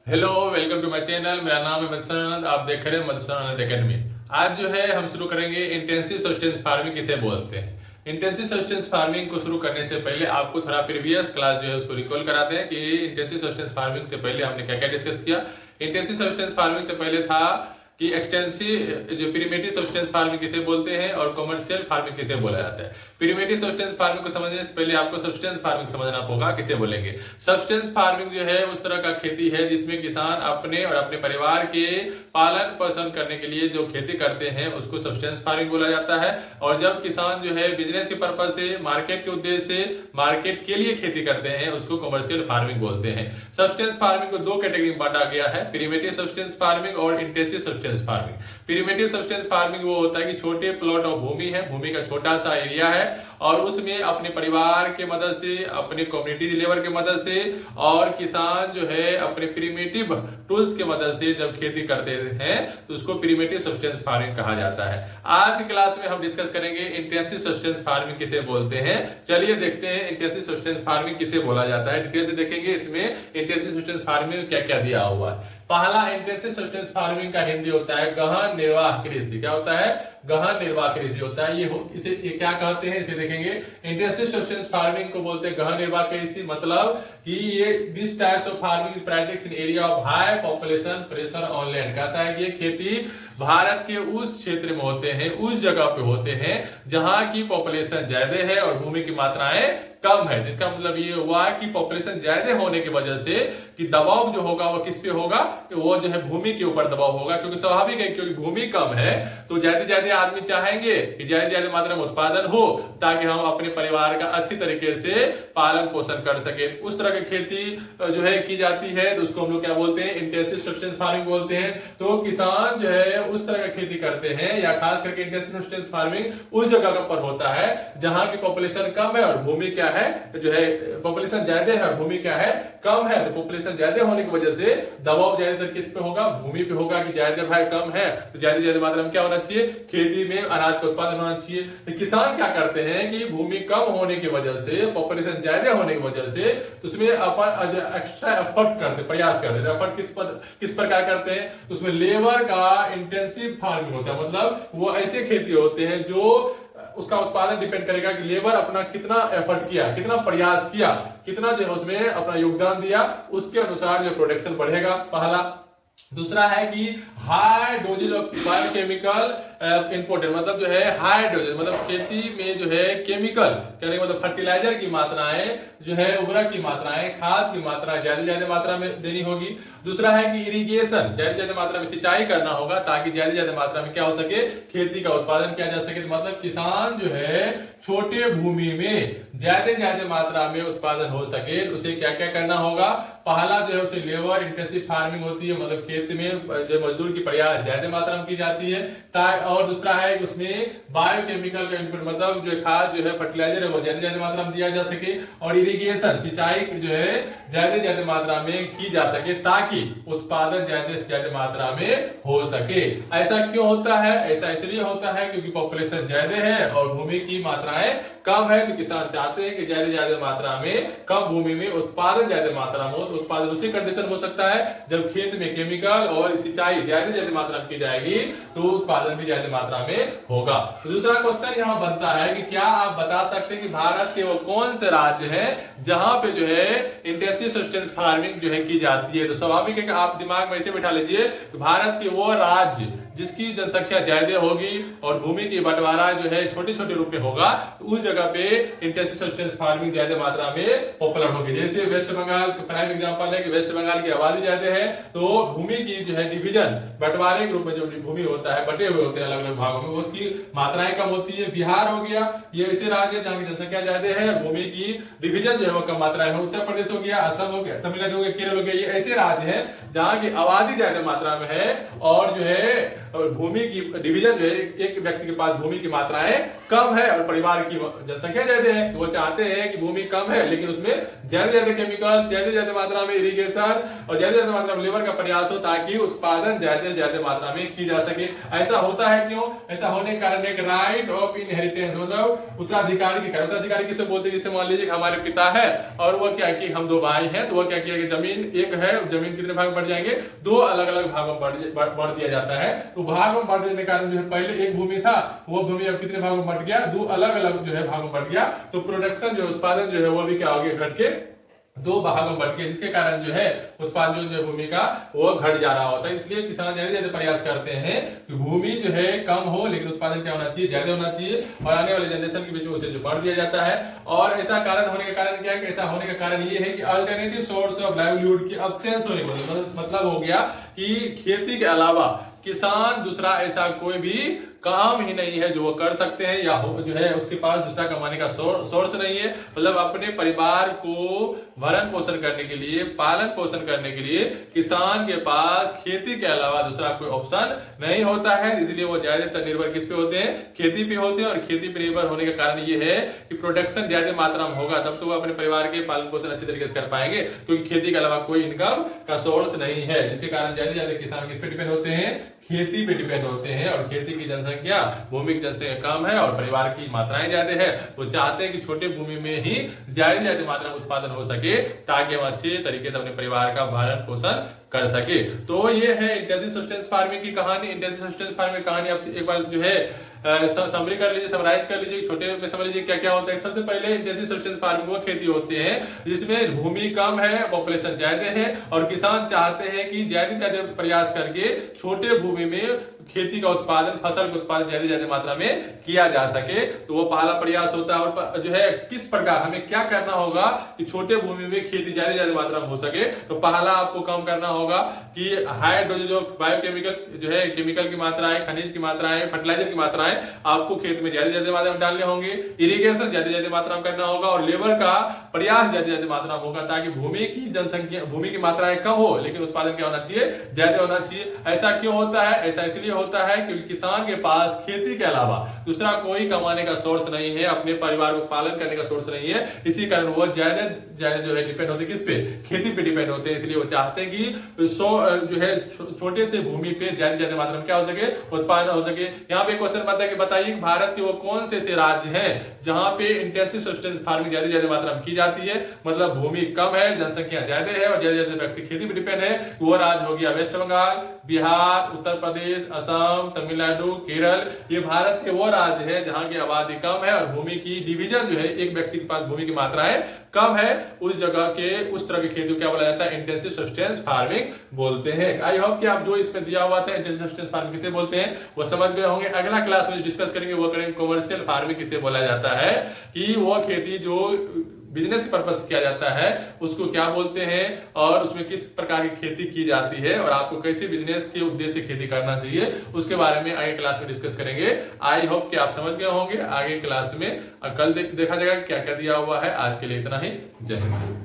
Hello, welcome to my channel. मेरा नाम है मधुसूदन आनंद। आप देख रहे हैं मधुसूदन आनंद एकेडमी। आज जो है हम शुरू करेंगे इंटेंसिव सस्टेंस फार्मिंग किसे बोलते हैं। इंटेंसिव सस्टेंस फार्मिंग को शुरू करने से पहले आपको थोड़ा प्रीवियस क्लास जो है उसको रिकॉल कराते हैं कि इंटेंसिव सस्टेंस फार्मिंग से पहले हमने क्या क्या डिस्कस किया। इंटेंसिव सस्टेंस फार्मिंग से पहले था कि एक्सटेंसिव जो प्रिमिटिव सब्सटेंस फार्मिंग किसे बोलते हैं और कमर्शियल फार्मिंग किसे बोला जाता है। प्रिमिटिव सब्सटेंस फार्मिंग को समझने से पहले आपको सब्सटेंस फार्मिंग समझना होगा किसे बोलेंगे। सब्सटेंस फार्मिंग जो है उस तरह का खेती है जिसमें किसान अपने और अपने परिवार के पालन पोषण करने के लिए जो खेती करते हैं उसको सब्सटेंस फार्मिंग बोला जाता है। और जब किसान जो है बिजनेस के पर्पज से, मार्केट के उद्देश्य से, मार्केट के लिए खेती करते हैं उसको कमर्शियल फार्मिंग बोलते हैं। सब्सटेंस फार्मिंग को दो कैटेगरी में बांटा गया है, प्रिमिटिव सब्सटेंस फार्मिंग और intensive substance farming. Primitive substance farming वो होता है कि छोटे प्लॉट ऑफ भूमि है, भूमि का छोटा सा एरिया है और उसमें अपने परिवार के मदद से, अपने कम्युनिटी लेवल के मदद से और किसान जो है अपने प्रिमिटिव टूल्स के मदद से जब खेती करते हैं तो उसको प्रिमिटिव सब्सटेंस फार्मिंग कहा जाता है। आज की क्लास में हम डिस्कस करेंगे इंटेंसिव सब्सटेंस फार्मिंग किसे बोलते हैं। चलिए देखते हैं इंटेंसिव सब्सटेंस फार्मिंग किसे बोला जाता है। डिटेल से देखेंगे इसमें इंटेंसिव सब्सटेंस फार्मिंग में क्या क्या दिया हुआ है। पहला इंटेंसिव सब्सटेंस फार्मिंग का हिंदी होता है गहन निर्वाह कृषि। क्या होता है? गहन निर्वाह कृषि होता है। ये क्या कहते हैं, इसे देखेंगे। इंटेंसिव सब्सटेंस फार्मिंग को बोलते हैं गहन निर्वाह कृषि, मतलब कि ये this types of farming practice in area of high population pressure on land. कहता है कि ये खेती भारत के उस क्षेत्र में होते हैं, उस जगह पे होते हैं जहां की पॉपुलेशन ज्यादा है और भूमि की मात्राएं कम है। जिसका मतलब ये हुआ कि पॉपुलेशन ज्यादा होने की वजह से कि दबाव जो होगा वो किस पे होगा, वो जो है भूमि के ऊपर दबाव होगा, क्योंकि स्वाभाविक है क्योंकि भूमि कम है तो ज्यादा आदमी चाहेंगे कि ज्यादा मात्रा में उत्पादन हो ताकि हम अपने परिवार का अच्छी तरीके से पालन पोषण कर सके। उस तरह की खेती जो है की जाती है तो उसको हम लोग क्या बोलते हैं, इंटेंसिव सब्सटेंस फार्मिंग बोलते हैं। तो किसान जो है उस तरह का खेती करते हैं, या खास करके इंटेंसिव सब्सटेंस फार्मिंग उस जगह पर होता है जहां की पॉपुलेशन कम है और भूमि क्या है, जो है पॉपुलेशन ज्यादा है और भूमि क्या है, कम है। तो पॉपुलेशन ज्यादा होने की वजह से दबाव ज्यादातर किस पे होगा, भूमि पे होगा कि ज्यादा भाई कम है तो ज्यादा मात्रा में क्या होना चाहिए, खेती में अनाज का उत्पादन होना चाहिए। तो किसान क्या करते हैं कि भूमि कम होने की वजह से, पॉपुलेशन ज्यादा होने की वजह से तो उसमें अपन एक्स्ट्रा एफर्ट करते, प्रयास करते हैं। एफर्ट किस प्रकार करते हैं, तो उसमें लेबर का इंटेंसिव फार्मिंग होता है। मतलब वो ऐसे खेती होते हैं जो उसका उत्पादन डिपेंड करेगा कि लेबर अपना कितना एफर्ट किया, कितना प्रयास किया, कितना जो है उसमें अपना योगदान दिया, उसके अनुसार जो प्रोडक्शन बढ़ेगा, पहला। दूसरा है कि high doses of biochemical input, मतलब जो है हाई डोजेज, मतलब खेती में जो है केमिकल कहने मतलब फर्टिलाइजर की मात्राएं जो है, उर्वरक की मात्राएं, खाद की मात्रा ज्यादा मात्रा में देनी होगी। दूसरा है कि इरिगेशन, ज्यादा मात्रा में सिंचाई करना होगा ताकि ज्यादा मात्रा में क्या हो सके, खेती का उत्पादन किया जा सके। मतलब किसान जो है छोटे भूमि में ज्यादा मात्रा में उत्पादन हो सके तो उसे क्या क्या करना होगा। पहला जो है उसे लेबर इंटेंसिव फार्मिंग होती है, मतलब खेत में जो मजदूर की प्रयास ज्यादा मात्रा में की जाती है। और दूसरा है कि उसमें बायोकेमिकल का इनपुट, मतलब जो खाद जो है फर्टिलाइजर है वो ज्यादा मात्रा में दिया जा सके। और इरिगेशन, सिंचाई जो है ज्यादा मात्रा में की जा सके ताकि उत्पादन ज्यादा से ज्यादा मात्रा में हो सके। ऐसा क्यों होता है? ऐसा इसलिए होता है क्योंकि पॉपुलेशन ज्यादा है और भूमि की मात्राएं कम है। तो किसान चाहते हैं कि ज्यादा मात्रा में कम भूमि में उत्पादन ज्यादा मात्रा में हो। तो उत्पादन उसी कंडीशन हो सकता है जब खेत में केमिकल और सिंचाई ज्यादा मात्रा में की जाएगी तो उत्पादन भी ज्यादा मात्रा में होगा। तो दूसरा क्वेश्चन यहाँ बनता है कि क्या आप बता सकते हैं कि भारत के वो कौन से राज्य हैं जहां पे जो है इंटेंसिव सब्सटेंस फार्मिंग जो है की जाती है। तो स्वाभाविक है कि आप दिमाग में ऐसे बैठा लीजिए कि भारत के वो राज्य जिसकी जनसंख्या ज्यादा होगी और भूमि की बंटवारा जो है छोटे छोटे रूप में होगा तो उस जगह पे इंटेंसिव सब्सटेंस फार्मिंग ज्यादा मात्रा में पॉपुलर होगी। जैसे वेस्ट बंगाल प्राइम एग्जांपल है कि वेस्ट बंगाल की आबादी ज्यादा है तो भूमि की जो है डिवीजन, बंटवारे के रूप में जो भूमि होता है, बटे हुए होते हैं अलग अलग भागों में, उसकी मात्राएं कम होती है। बिहार हो गया, ये ऐसे राज्य जहां की जनसंख्या ज्यादा है, भूमि की डिवीजन जो है वो कम मात्रा में। उत्तर प्रदेश हो गया, असम हो गया, तमिलनाडु हो गया, केरल हो गया, ये ऐसे राज्य है जहां की आबादी ज्यादा मात्रा में है और जो है और भूमि की डिवीजन जो है, एक व्यक्ति के पास भूमि की मात्राएं कम है और परिवार की जनसंख्या ज्यादा है, तो वो चाहते हैं कि भूमि कम है लेकिन उसमें ज्यादा केमिकल, ज्यादा मात्रा में इरिगेशन और ज्यादा मात्रा में लेबर का प्रयास हो ताकि उत्पादन ज्यादा मात्रा में की जा सके। ऐसा होता है क्यों? ऐसा होने के कारण एक राइट ऑफ इनहेरिटेंस, मतलब उत्तराधिकारी की, उत्तराधिकारी किसे बोलते हैं? जैसे मान लीजिए हमारे पिता है और वो क्या कि हम दो भाई हैं, तो वो क्या किया कि जमीन एक है, जमीन कितने भाग बढ़ जाएंगे? दो अलग अलग भागों में बढ़ दिया जाता है। तो भाग में बढ़ने के कारण जो है पहले एक भूमि था, वो भूमि अब कितने भागों में बढ़ गया? दो अलग अलग जो है भागों में बढ़ गया। तो प्रोडक्शन जो उत्पादन जो है वो भी क्या हो गया? घट के दो भागों में बढ़ गया, जिसके कारण जो है उत्पादन जो भूमि का वो घट जा रहा होता है। इसलिए किसान ज्यादा प्रयास करते हैं कि भूमि जो है कम हो लेकिन उत्पादन क्या होना चाहिए? ज्यादा होना चाहिए, और आने वाले जनरेशन के बीच में उसे जो बढ़ दिया जाता है। और ऐसा कारण होने का कारण क्या है? ऐसा होने का कारण ये है कि अल्टरनेटिव सोर्स ऑफ लाइवलीहुड की अब्सेंस होने का मतलब हो गया कि खेती के अलावा किसान दूसरा ऐसा कोई भी काम ही नहीं है जो वो कर सकते हैं, या जो है उसके पास दूसरा कमाने का सोर्स नहीं है। मतलब अपने परिवार को भरण पोषण करने के लिए, पालन पोषण करने के लिए किसान के पास खेती के अलावा दूसरा कोई ऑप्शन नहीं होता है। इसलिए वो ज्यादातर निर्भर किस पे होते हैं? खेती पे होते हैं। और खेती पे निर्भर होने का कारण ये है कि प्रोडक्शन ज्यादा मात्रा में होगा तब तो वो अपने परिवार के पालन पोषण अच्छी तरीके से कर पाएंगे, क्योंकि खेती के अलावा कोई इनकम का सोर्स नहीं है। जिसके कारण ज्यादा किसान किस पे डिपेंड होते हैं? खेती पे डिपेंड होते हैं। और खेती की जनसंख्या, भूमि की जनसंख्या कम है और परिवार की मात्राएं ज्यादा है, वो चाहते हैं कि छोटे भूमि में ही ज्यादा मात्रा में उत्पादन हो सके ताकि हम अच्छे तरीके से अपने परिवार का भरण पोषण कर सके। तो ये है इंटेंसिव सब्सटेंस फार्मिंग की कहानी। इंटेंसिव सब्सटेंस फार्मिंग की कहानी आपसे एक बार जो है समरी कर लीजिए, समराइज कर लीजिए, छोटे में समझ लीजिए क्या क्या होता है। सबसे पहले इंटेंसिव सब्सटेंस फार्मिंग वो खेती होते हैं जिसमें भूमि कम है, पॉपुलेशन ज्यादा है और किसान चाहते हैं कि ज्यादा प्रयास करके छोटे भूमि में खेती का उत्पादन, फसल का उत्पादन ज्यादा मात्रा में किया जा सके। तो वो पहला प्रयास होता है। और जो है किस प्रकार हमें क्या करना होगा कि छोटे भूमि में खेती ज्यादा मात्रा में हो सके, तो पहला आपको काम करना होगा कि हाई डोजेज ऑफ बायोकेमिकल जो है, केमिकल की मात्राएं, खनिज की मात्राएं, फर्टिलाइजर की मात्राएं आपको खेत में ज्यादा मात्रा में डालने होंगे। इरिगेशन ज्यादा मात्रा में करना होगा और लेबर का प्रयास ज्यादा मात्रा में होगा ताकि भूमि की जनसंख्या, भूमि की मात्राएं कम हो लेकिन उत्पादन क्या होना चाहिए? ज्यादा होना चाहिए। ऐसा क्यों होता है? ऐसा इसलिए होता है क्योंकि किसान के पास खेती के अलावा दूसरा कोई कमाने का सोर्स नहीं है, अपने परिवार को पालन करने का सोर्स नहीं है। इसी कारण वो ज्यादा जो है डिपेंड होते हैं किस पे? खेती पे डिपेंड होते हैं। इसलिए वो चाहते हैं कि जो है छोटे से भूमि पे ज्यादा मात्रा में क्या हो सके? उत्पादन हो सके। यहाँ पे क्वेश्चन बनता है कि बताइए भारत के वो कौन से राज्य हैं जहां पे इंटेंसिव सब्सटेंस फार्मिंग ज्यादा मात्रा में की जाती है, मतलब भूमि कम है, जनसंख्या ज्यादा है और ज्यादा व्यक्ति खेती पे डिपेंड है। वो राज्य हो गया वेस्ट बंगाल, बिहार, उत्तर प्रदेश, असम, तमिलनाडु, केरल। ये भारत के वो राज्य है जहां की आबादी कम है और भूमि की डिवीजन जो है, एक व्यक्ति के पास भूमि की मात्राएं कम है, उस जगह के उस तरह की खेती को क्या बोला जाता है? इंटेंसिव सब्सटेंस फार्मिंग बोलते हैं। आई होप कि आप जो इसमें दिया हुआ था इंटेंसिव सब्सटेंस फार्मिंग किसे बोलते हैं वो समझ गए होंगे। अगला क्लास में डिस्कस करेंगे, वो करेंगे कमर्शियल फार्मिंग किसे बोला जाता है, कि वो खेती जो बिजनेस के पर्पस से किया जाता है उसको क्या बोलते हैं और उसमें किस प्रकार की खेती की जाती है और आपको कैसे बिजनेस के उद्देश्य से खेती करना चाहिए, उसके बारे में आगे क्लास में डिस्कस करेंगे। आई होप कि आप समझ गए होंगे। आगे क्लास में कल देखा जाएगा क्या क्या दिया हुआ है। आज के लिए इतना ही। जय हिंद।